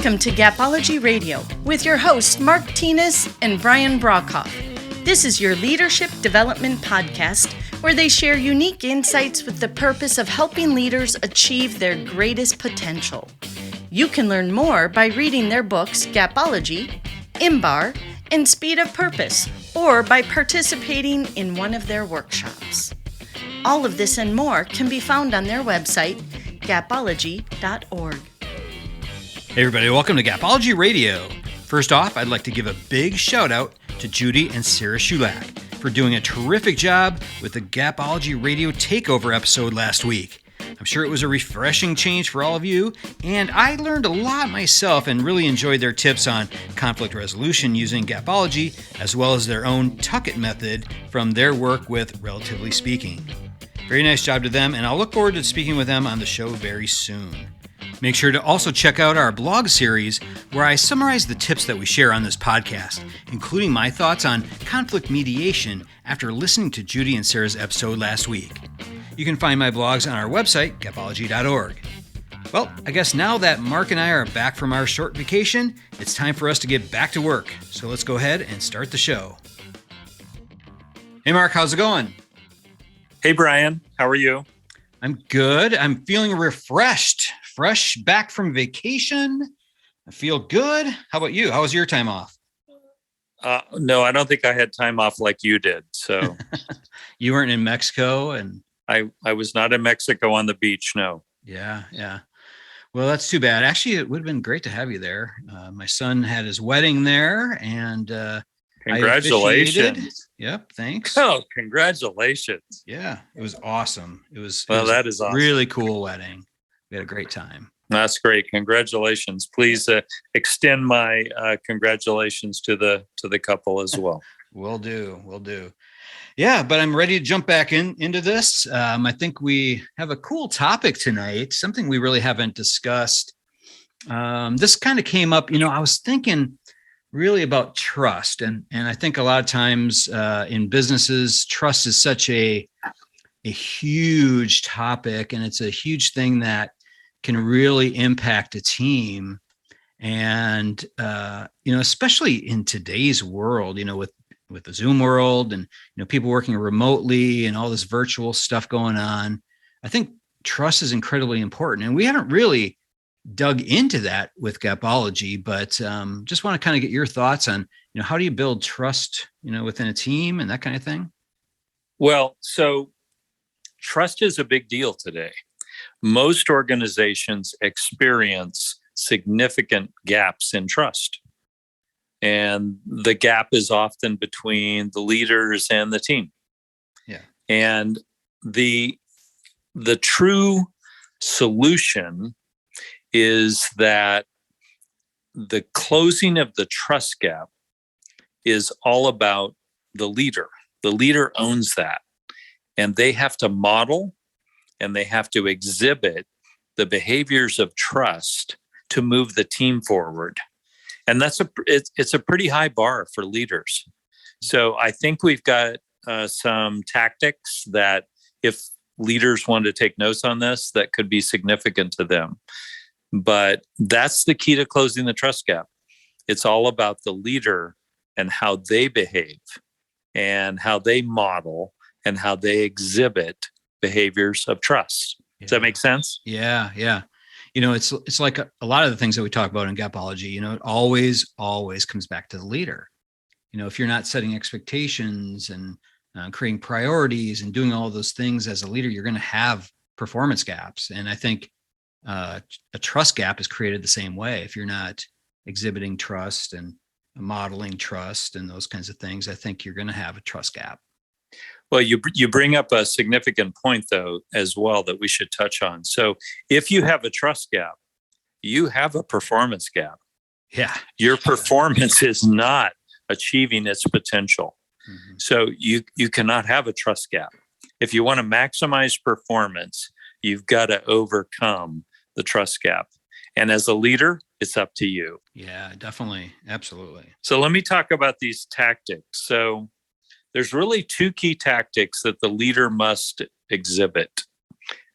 Welcome to Gapology Radio with your hosts Mark Tinas and Brian Brockhoff. This is your leadership development podcast where they share unique insights with the purpose of helping leaders achieve their greatest potential. You can learn more by reading their books Gapology, IMBAR, and Speed of Purpose, or by participating in one of their workshops. All of this and more can be found on their website, gapology.org. Hey everybody, welcome to Gapology Radio. First off, I'd like to give a big shout out to Judy and Sarah Shulak for doing a terrific job with the Gapology Radio Takeover episode last week. I'm sure it was a refreshing change for all of you, and I learned a lot myself and really enjoyed their tips on conflict resolution using Gapology, as well as their own Tuck It method from their work with Relatively Speaking. Very nice job to them, and I'll look forward to speaking with them on the show very soon. Make sure to also check out our blog series where I summarize the tips that we share on this podcast, including my thoughts on conflict mediation after listening to Judy and Sarah's episode last week. You can find my blogs on our website, gapology.org. Well, I guess now that Mark and I are back from our short vacation, it's time for us to get back to work. So let's go ahead and start the show. Hey Mark, how's it going? Hey Brian, how are you? I'm good. I'm feeling refreshed. Fresh back from vacation. I feel good. How about you? How was your time off? No, I don't think I had time off like you did. So you weren't in Mexico, and I was not in Mexico on the beach. No. Yeah. Well, that's too bad. Actually, it would have been great to have you there. My son had his wedding there, and congratulations. Yep. Thanks. Oh, congratulations. Yeah, it was awesome. That is awesome. Really cool wedding. We had a great time. That's great. Congratulations. Please extend my congratulations to the couple as well. Will do. Yeah, but I'm ready to jump back into this. I think we have a cool topic tonight, something we really haven't discussed. This kind of came up, I was thinking really about trust. And I think a lot of times in businesses, trust is such a huge topic, and it's a huge thing that can really impact a team. And, especially in today's world, with the Zoom world and, people working remotely and all this virtual stuff going on, I think trust is incredibly important. And we haven't really dug into that with Gapology, but just want to kind of get your thoughts on, how do you build trust, within a team and that kind of thing? Well, so trust is a big deal today. Most organizations experience significant gaps in trust. And the gap is often between the leaders and the team. Yeah. And the true solution is that the closing of the trust gap is all about the leader. The leader owns that. And they have to model and they have to exhibit the behaviors of trust to move the team forward. And it's a pretty high bar for leaders. So I think we've got some tactics that if leaders want to take notes on this, that could be significant to them. But that's the key to closing the trust gap. It's all about the leader and how they behave and how they model and how they exhibit behaviors of trust. Does that make sense? Yeah. It's like a lot of the things that we talk about in Gapology, it always comes back to the leader. If you're not setting expectations and creating priorities and doing all of those things as a leader, you're going to have performance gaps. And I think a trust gap is created the same way. If you're not exhibiting trust and modeling trust and those kinds of things, I think you're going to have a trust gap. Well, you bring up a significant point, though, as well, that we should touch on. So if you have a trust gap, you have a performance gap. Yeah. Your performance is not achieving its potential. Mm-hmm. So you cannot have a trust gap. If you want to maximize performance, you've got to overcome the trust gap. And as a leader, it's up to you. Yeah, definitely. Absolutely. So let me talk about these tactics. So there's really two key tactics that the leader must exhibit,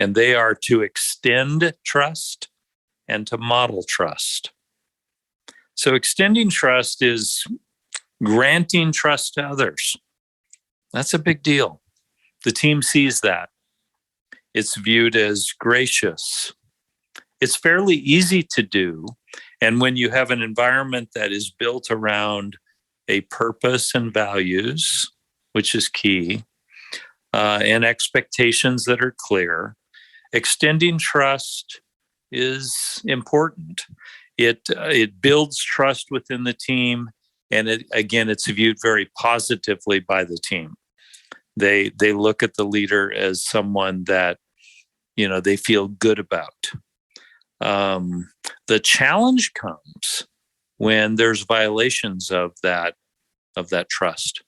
and they are to extend trust and to model trust. So extending trust is granting trust to others. That's a big deal. The team sees that. It's viewed as gracious. It's fairly easy to do. And when you have an environment that is built around a purpose and values, which is key, and expectations that are clear, extending trust is important. It builds trust within the team, and it's viewed very positively by the team. They look at the leader as someone that they feel good about. The challenge comes when there's violations of that trust.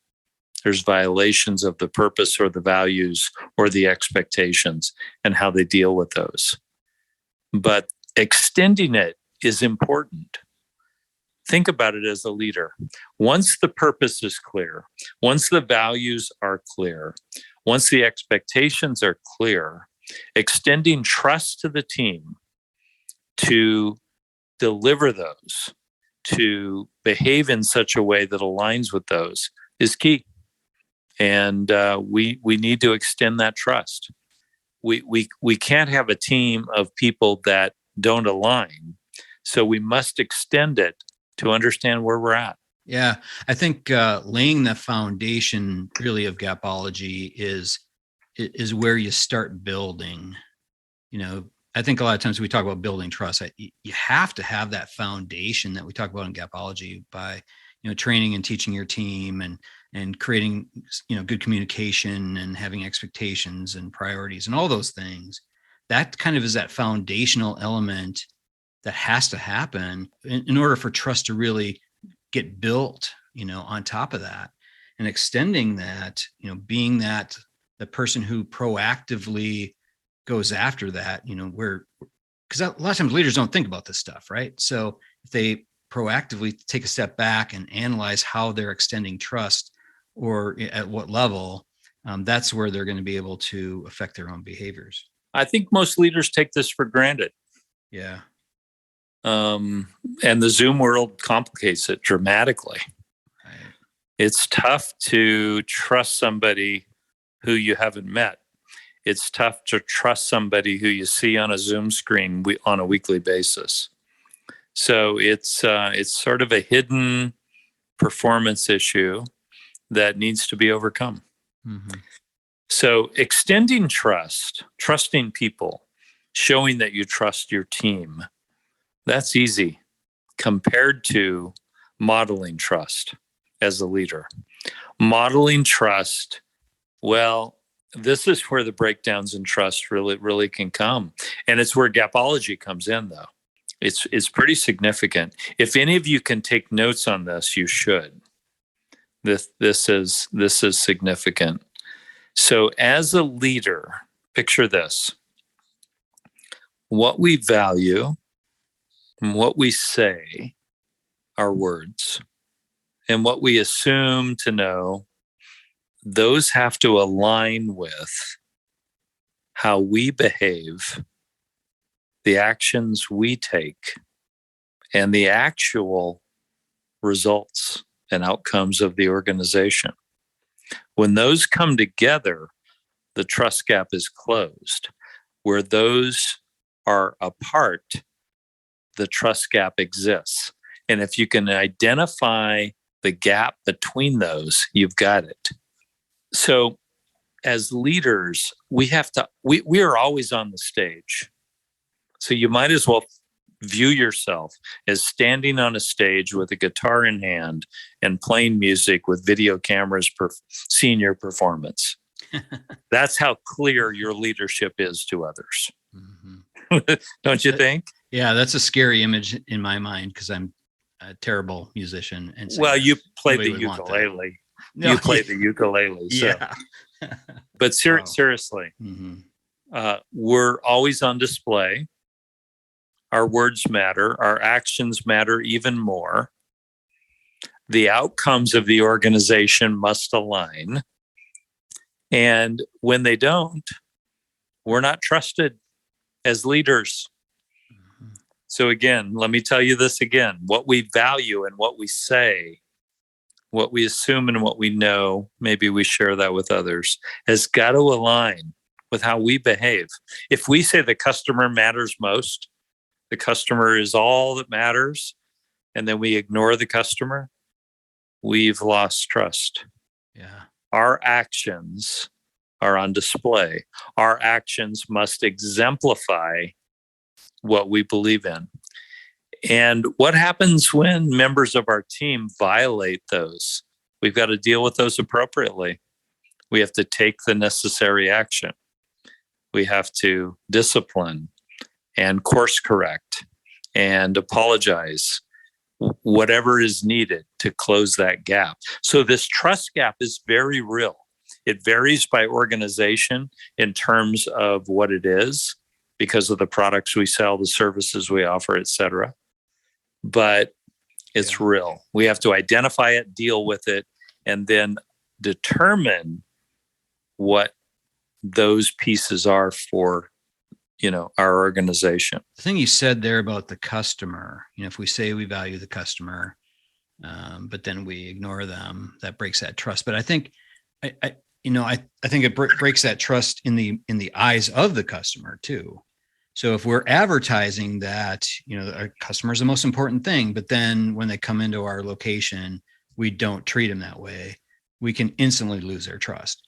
There's violations of the purpose or the values or the expectations and how they deal with those. But extending it is important. Think about it as a leader. Once the purpose is clear, once the values are clear, once the expectations are clear, extending trust to the team to deliver those, to behave in such a way that aligns with those is key. And we need to extend that trust. We can't have a team of people that don't align. So we must extend it to understand where we're at. Yeah, I think laying the foundation really of Gapology is where you start building. I think a lot of times we talk about building trust. You have to have that foundation that we talk about in Gapology by training and teaching your team and creating good communication and having expectations and priorities and all those things. That kind of is that foundational element that has to happen in order for trust to really get built, on top of that. And extending that, being that the person who proactively goes after that, because a lot of times leaders don't think about this stuff, right? So if they proactively take a step back and analyze how they're extending trust or at what level, that's where they're going to be able to affect their own behaviors. I think most leaders take this for granted. Yeah. And the Zoom world complicates it dramatically. Right. It's tough to trust somebody who you haven't met. It's tough to trust somebody who you see on a Zoom screen on a weekly basis. So it's sort of a hidden performance issue that needs to be overcome. Mm-hmm. So extending trust, trusting people, showing that you trust your team, that's easy compared to modeling trust as a leader. Modeling trust, well, this is where the breakdowns in trust really can come. And it's where Gapology comes in, though. It's pretty significant. If any of you can take notes on this, you should. This is significant. So as a leader, picture this. What we value and what we say are words. And what we assume to know, those have to align with how we behave, the actions we take, and the actual results and outcomes of the organization. When those come together, the trust gap is closed. Where those are apart, the trust gap exists. And if you can identify the gap between those, you've got it. So as leaders, we are always on the stage. So you might as well view yourself as standing on a stage with a guitar in hand and playing music with video cameras seeing your performance. That's how clear your leadership is to others. Mm-hmm. Don't you think? Yeah, that's a scary image in my mind because I'm a terrible musician. And well, you play the ukulele. No, you play the ukulele. So. Yeah. But seriously, mm-hmm. We're always on display. Our words matter. Our actions matter even more. The outcomes of the organization must align. And when they don't, we're not trusted as leaders. Mm-hmm. So again, let me tell you this again. What we value and what we say, what we assume and what we know, maybe we share that with others, has got to align with how we behave. If we say the customer matters most, the customer is all that matters, and then we ignore the customer, we've lost trust. Yeah. Our actions are on display. Our actions must exemplify what we believe in. And what happens when members of our team violate those? We've got to deal with those appropriately. We have to take the necessary action. We have to discipline and course correct and apologize, whatever is needed to close that gap. So this trust gap is very real. It varies by organization in terms of what it is, because of the products we sell, the services we offer, et cetera. But it's real. We have to identify it, deal with it, and then determine what those pieces are for, our organization. The thing you said there about the customer, if we say we value the customer, but then we ignore them, that breaks that trust. But I think, I think it breaks that trust in the eyes of the customer too. So if we're advertising that, our customer is the most important thing, but then when they come into our location, we don't treat them that way, we can instantly lose their trust.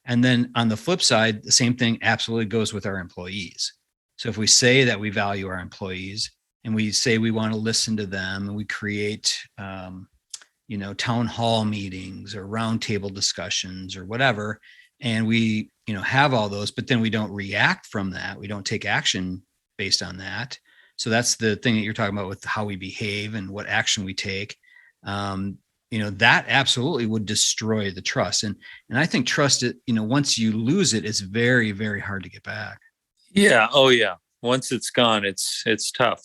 And then on the flip side, the same thing absolutely goes with our employees. So if we say that we value our employees and we say we want to listen to them, and we create, town hall meetings or roundtable discussions or whatever, and we, have all those, but then we don't react from that. We don't take action based on that. So that's the thing that you're talking about with how we behave and what action we take. That absolutely would destroy the trust. And I think trust, once you lose it, it's very, very hard to get back. Yeah. Oh yeah. Once it's gone, it's tough.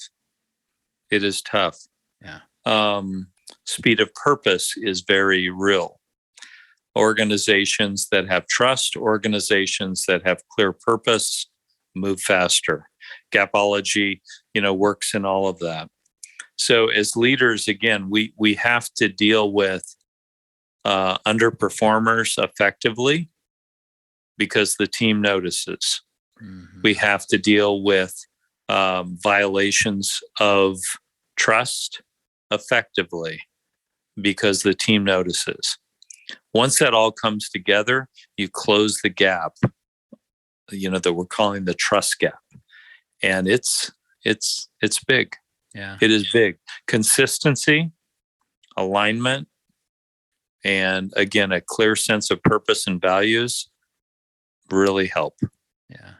It is tough. Yeah. Speed of purpose is very real. Organizations that have trust, organizations that have clear purpose, move faster. Gapology, works in all of that. So as leaders, again, we have to deal with underperformers effectively because the team notices. Mm-hmm. We have to deal with violations of trust effectively because the team notices. Once that all comes together, you close the gap, that we're calling the trust gap. And it's big. Yeah. It is big. Consistency, alignment, and again, a clear sense of purpose and values really help. Yeah.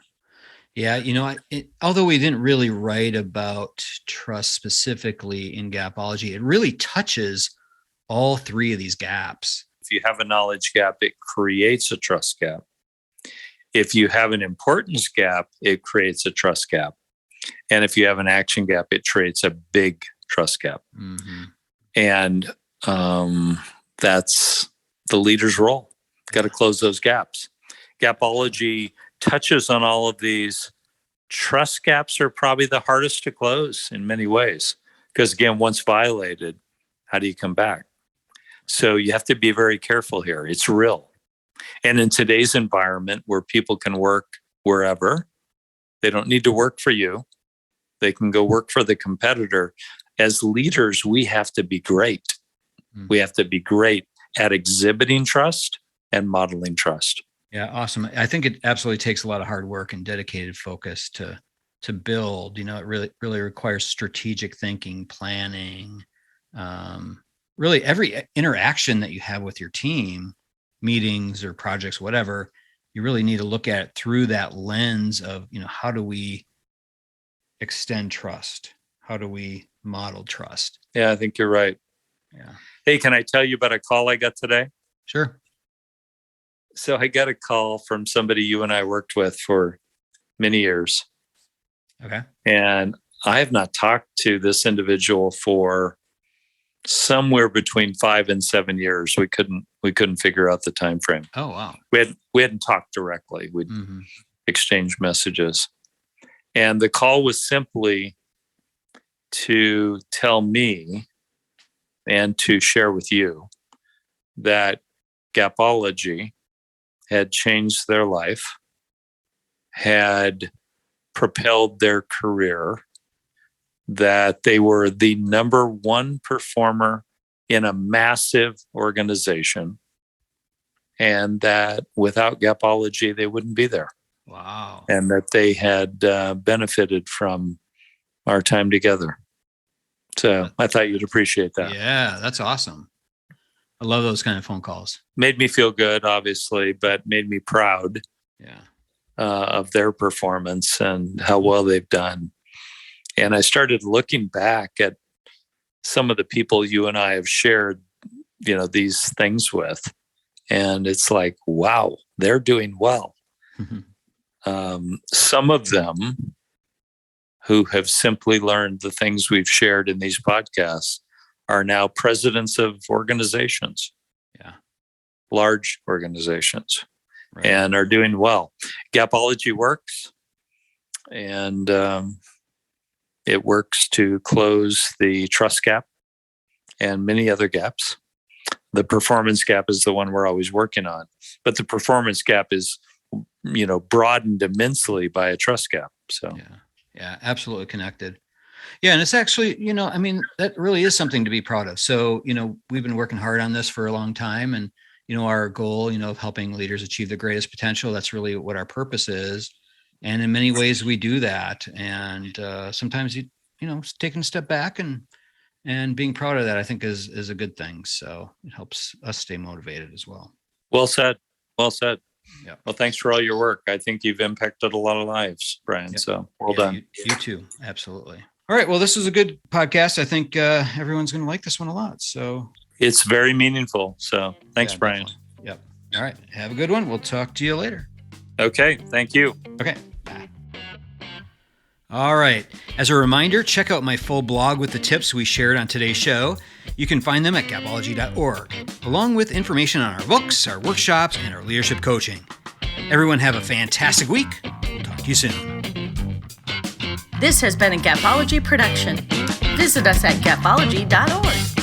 Yeah. Although we didn't really write about trust specifically in Gapology, it really touches all three of these gaps. If you have a knowledge gap, it creates a trust gap. If you have an importance gap, it creates a trust gap. And if you have an action gap, it creates a big trust gap. Mm-hmm. And that's the leader's role. Got to close those gaps. Gapology touches on all of these. Trust gaps are probably the hardest to close in many ways. Because again, once violated, how do you come back? So you have to be very careful here. It's real. And in today's environment where people can work wherever, they don't need to work for you. They can go work for the competitor. As leaders, we have to be great. Mm. We have to be great at exhibiting trust and modeling trust. Yeah, awesome. I think it absolutely takes a lot of hard work and dedicated focus to build. It really requires strategic thinking, planning. Really, every interaction that you have with your team, meetings or projects, whatever, you really need to look at it through that lens of, how do we extend trust? How do we model trust? Yeah, I think you're right. Yeah. Hey, can I tell you about a call I got today? Sure. So I got a call from somebody you and I worked with for many years. Okay. And I have not talked to this individual for somewhere between 5 and 7 years. We couldn't figure out the time frame. Oh, wow. We hadn't talked directly. We'd exchanged messages. And the call was simply, to tell me and to share with you that Gapology had changed their life, had propelled their career, that they were the number one performer in a massive organization, and that without Gapology, they wouldn't be there. Wow. And that they had benefited from our time together. So I thought you'd appreciate that. Yeah, that's awesome. I love those kind of phone calls. Made me feel good, obviously, but made me proud Yeah. of their performance and how well they've done. And I started looking back at some of the people you and I have shared, these things with. And it's like, wow, they're doing well. Some of them who have simply learned the things we've shared in these podcasts are now presidents of organizations, large organizations, right, and are doing well. Gapology works, and it works to close the trust gap and many other gaps. The performance gap is the one we're always working on, but the performance gap is, broadened immensely by a trust gap. So yeah, absolutely connected. Yeah, and it's actually, that really is something to be proud of. So, we've been working hard on this for a long time, and our goal, of helping leaders achieve their greatest potential. That's really what our purpose is, and in many ways we do that. And sometimes taking a step back and being proud of that, I think is a good thing. So it helps us stay motivated as well. Well said. Well said. Yeah. Well, thanks for all your work. I think you've impacted a lot of lives, Brian. Yep. So well done. You too. Absolutely. All right. Well, this is a good podcast. I think everyone's going to like this one a lot. So it's very meaningful. So thanks, Brian. Definitely. Yep. All right. Have a good one. We'll talk to you later. Okay. Thank you. Okay. Bye. All right. As a reminder, check out my full blog with the tips we shared on today's show. You can find them at gapology.org, along with information on our books, our workshops, and our leadership coaching. Everyone have a fantastic week. We'll talk to you soon. This has been a Gapology production. Visit us at gapology.org.